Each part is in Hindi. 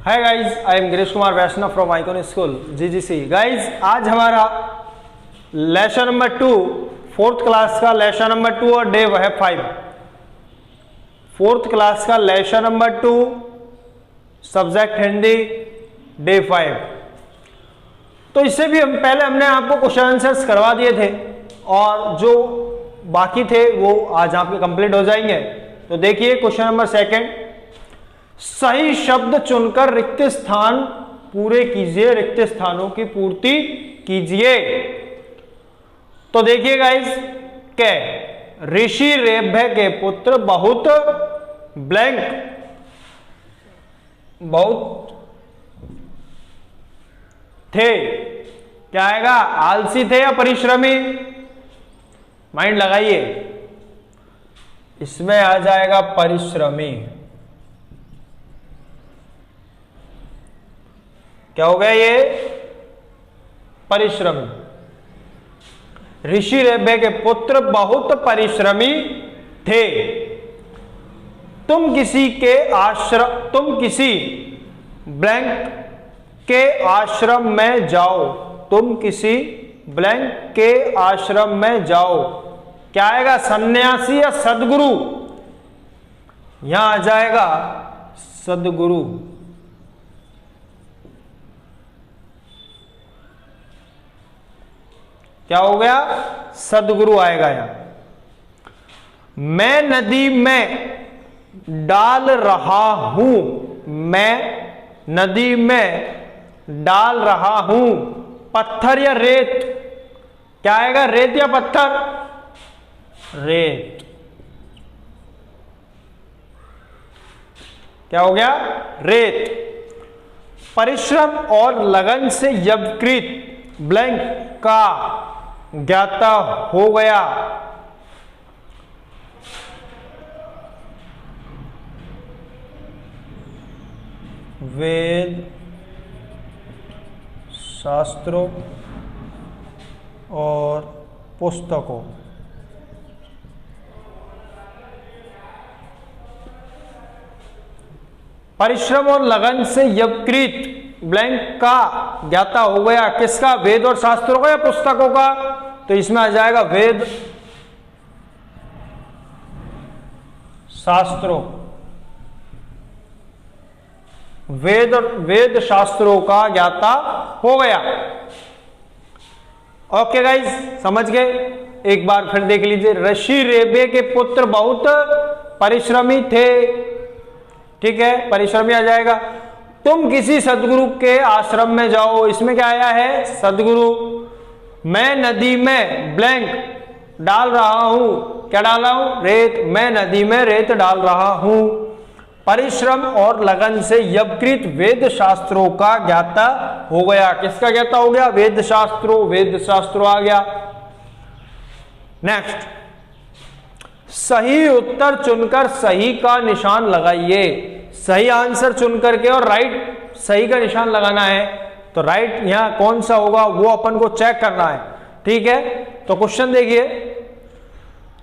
Hi guys, I am Girish Kumar Vaishnav from Icon school GGC. Guys आज हमारा लेसन नंबर 2 फोर्थ क्लास का लेसन नंबर 2 और डे है 5। फोर्थ क्लास का lesson number 2 subject Hindi day 5। तो इससे भी हमने आपको क्वेश्चन आंसर्स करवा दिए थे और जो बाकी थे वो आज आपके कंप्लीट हो जाएंगे। तो देखिए क्वेश्चन नंबर 2, सही शब्द चुनकर रिक्त स्थान पूरे कीजिए, रिक्त स्थानों की पूर्ति कीजिए। तो देखिए गाइस, के ऋषि रेभ्य के पुत्र बहुत ब्लैंक बहुत थे। क्या आएगा? आलसी थे या परिश्रमी? माइंड लगाइए, इसमें आ जाएगा परिश्रमी। क्या हो गया ये? परिश्रमी। ऋषि रेभ्य के पुत्र बहुत परिश्रमी थे। तुम किसी ब्लैंक के आश्रम में जाओ। तुम किसी ब्लैंक के आश्रम में जाओ। क्या आएगा? सन्यासी या सदगुरु? यहां आ जाएगा सदगुरु। क्या हो गया? सदगुरु आएगा यहां। मैं नदी में डाल रहा हूं। मैं नदी में डाल रहा हूं पत्थर या रेत। क्या आएगा? रेत या पत्थर? रेत। क्या हो गया? रेत। परिश्रम और लगन से यज्ञकृत ब्लैंक का ज्ञाता हो गया। वेद शास्त्रों और पुस्तकों। परिश्रम और लगन से यज्ञकृत ब्लैंक का ज्ञाता हो गया। किसका? वेद और शास्त्रों का या पुस्तकों का? तो इसमें आ जाएगा वेद शास्त्रों। वेद शास्त्रों का ज्ञाता हो गया। ओके गाइज, समझ गए? एक बार फिर देख लीजिए। ऋषि रेभ्य के पुत्र बहुत परिश्रमी थे। ठीक है, परिश्रमी आ जाएगा। तुम किसी सदगुरु के आश्रम में जाओ। इसमें क्या आया है? सदगुरु। मैं नदी में ब्लैंक डाल रहा हूं। क्या डाल रहा हूं? रेत। मैं नदी में रेत डाल रहा हूं। परिश्रम और लगन से यज्ञकृत वेद शास्त्रों का ज्ञाता हो गया। किसका ज्ञाता हो गया? वेद शास्त्रों। वेद शास्त्रों आ गया। नेक्स्ट, सही उत्तर चुनकर सही का निशान लगाइए। सही आंसर चुन करके और राइट सही का निशान लगाना है। तो राइट यहां कौन सा होगा वो अपन को चेक करना है। ठीक है, तो क्वेश्चन देखिए।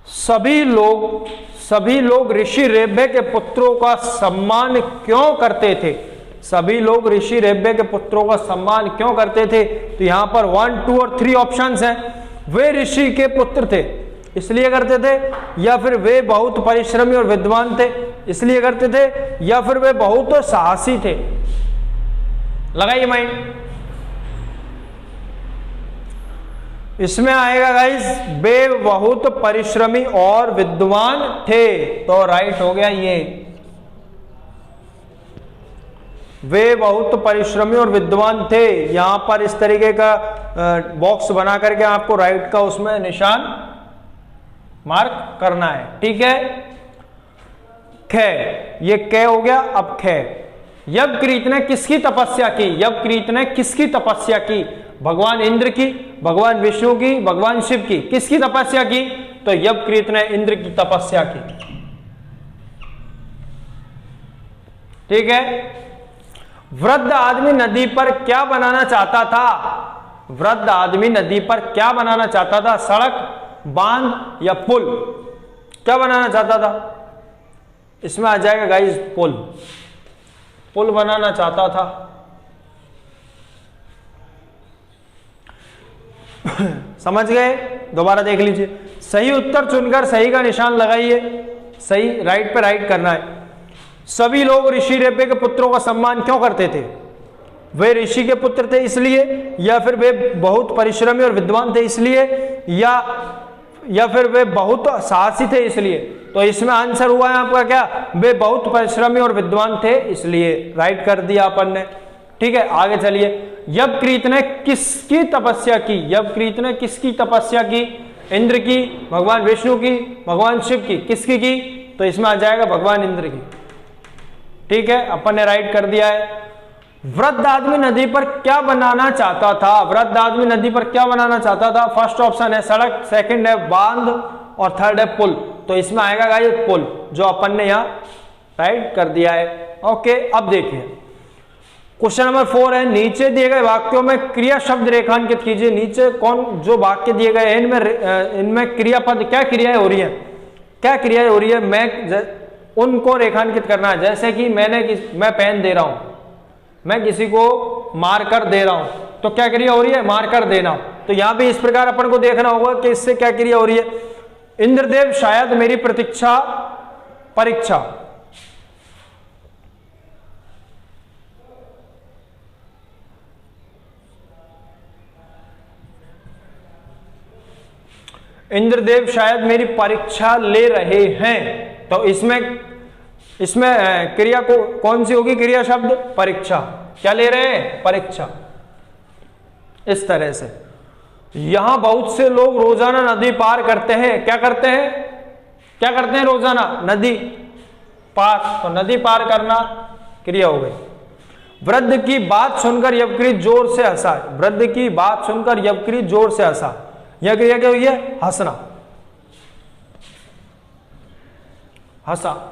सभी लोग ऋषि रेभ्य के पुत्रों का सम्मान क्यों करते थे? सभी लोग ऋषि रेभ्य के पुत्रों का सम्मान क्यों करते थे? तो यहां पर 1, 2 और 3 ऑप्शंस हैं। वे ऋषि के पुत्र थे इसलिए करते थे, या फिर वे बहुत परिश्रमी और विद्वान थे इसलिए करते थे, या फिर वे बहुत साहसी थे। लगाइए माइंड। इसमें आएगा गाइस, वे बहुत परिश्रमी और विद्वान थे। तो राइट हो गया ये। वे बहुत परिश्रमी और विद्वान थे। यहां पर इस तरीके का बॉक्स बना करके आपको राइट का उसमें निशान मार्क करना है। ठीक है, खे, ये कै हो गया। अब खे, यज्ञकृत ने किसकी तपस्या की? यज्ञकृत ने किसकी तपस्या की? भगवान इंद्र की, भगवान विष्णु की, भगवान शिव की? किसकी तपस्या की? तो यज्ञकृत ने इंद्र की तपस्या की। ठीक है। वृद्ध आदमी नदी पर क्या बनाना चाहता था? वृद्ध आदमी नदी पर क्या बनाना चाहता था? सड़क, बांध या पुल? क्या बनाना चाहता था? इसमें आ जाएगा गाइस पुल। पुल बनाना चाहता था। समझ गए? दोबारा देख लीजिए। सही उत्तर चुनकर सही का निशान लगाइए। सही, राइट पे राइट करना है। सभी लोग ऋषि रेबे के पुत्रों का सम्मान क्यों करते थे? वे ऋषि के पुत्र थे इसलिए, या फिर वे बहुत परिश्रमी और विद्वान थे इसलिए, या फिर वे बहुत साहसी थे इसलिए? तो इसमें आंसर हुआ है आपका क्या? वे बहुत परिश्रमी और विद्वान थे इसलिए। राइट कर दिया अपन ने। ठीक है, आगे चलिए। यवकृत ने किसकी तपस्या की? यवकृत ने किसकी तपस्या की? इंद्र की, भगवान विष्णु की, भगवान शिव की? किसकी की? तो इसमें आ जाएगा भगवान इंद्र की। ठीक है, अपन ने राइट कर दिया है। वृद्ध आदमी नदी पर क्या बनाना चाहता था? वृद्ध आदमी नदी पर क्या बनाना चाहता था? फर्स्ट ऑप्शन है सड़क, सेकंड है बांध और थर्ड है पुल। तो इसमें आएगा गाइस पुल, जो अपन ने यहां राइट कर दिया है। ओके, अब देखिए क्वेश्चन नंबर 4 है, नीचे दिए गए वाक्यों में क्रिया शब्द रेखांकित कीजिए। नीचे कौन जो वाक्य दिए गए इनमें क्रियापद क्या क्रियाएं हो रही है? क्या क्रियाएं हो रही है? मैं उनको रेखांकित करना है। जैसे कि मैं पेन दे रहा हूं, मैं किसी को मारकर दे रहा हूं, तो क्या क्रिया हो रही है? मारकर देना। तो यहां भी इस प्रकार अपन को देखना होगा कि इससे क्या क्रिया हो रही है। इंद्रदेव शायद मेरी परीक्षा। इंद्रदेव शायद मेरी परीक्षा ले रहे हैं। तो इसमें क्रिया को कौन सी होगी? क्रिया शब्द परीक्षा। क्या ले रहे हैं? परीक्षा। इस तरह से यहां बहुत से लोग रोजाना नदी पार करते हैं। क्या करते हैं? क्या करते हैं रोजाना? नदी पार। तो नदी पार करना क्रिया हो गई। वृद्ध की बात सुनकर यवकृत जोर से हंसा। वृद्ध की बात सुनकर यवकृत जोर से हंसा। यह क्रिया क्या हुई है? हंसना। हंसा।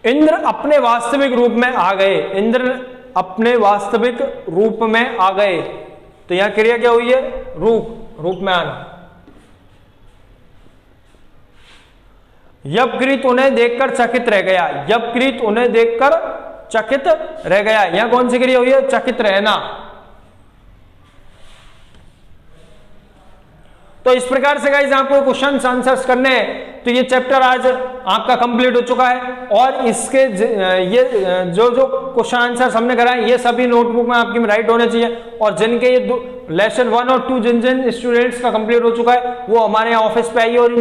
इंद्र अपने वास्तविक रूप में आ गए। इंद्र अपने वास्तविक रूप में आ गए। तो यहां क्रिया क्या हुई है? रूप में आना। यवकृत उन्हें देखकर चकित रह गया। यवकृत उन्हें देखकर चकित रह गया। यहां कौन सी क्रिया हुई है? चकित रहना। तो इस प्रकार से गाइस आपको क्वेश्चन आंसर्स करने हैं। तो ये चैप्टर आज आपका कंप्लीट हो चुका है और इसके ये जो क्वेश्चन आंसर्स हमने कराए ये सभी नोटबुक में आपकी राइट होने चाहिए। और जिनके ये लेसन 1 और 2 जिन स्टूडेंट्स का कंप्लीट हो चुका है वो हमारे यहाँ ऑफिस पे आइए और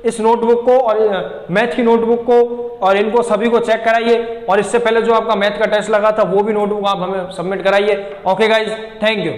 इस नोटबुक को और मैथ की नोटबुक को और इनको सभी को चेक कराइए। और इससे पहले जो आपका मैथ का टेस्ट लगा था वो भी नोटबुक आप हमें सबमिट कराइए। Okay guys, thank you.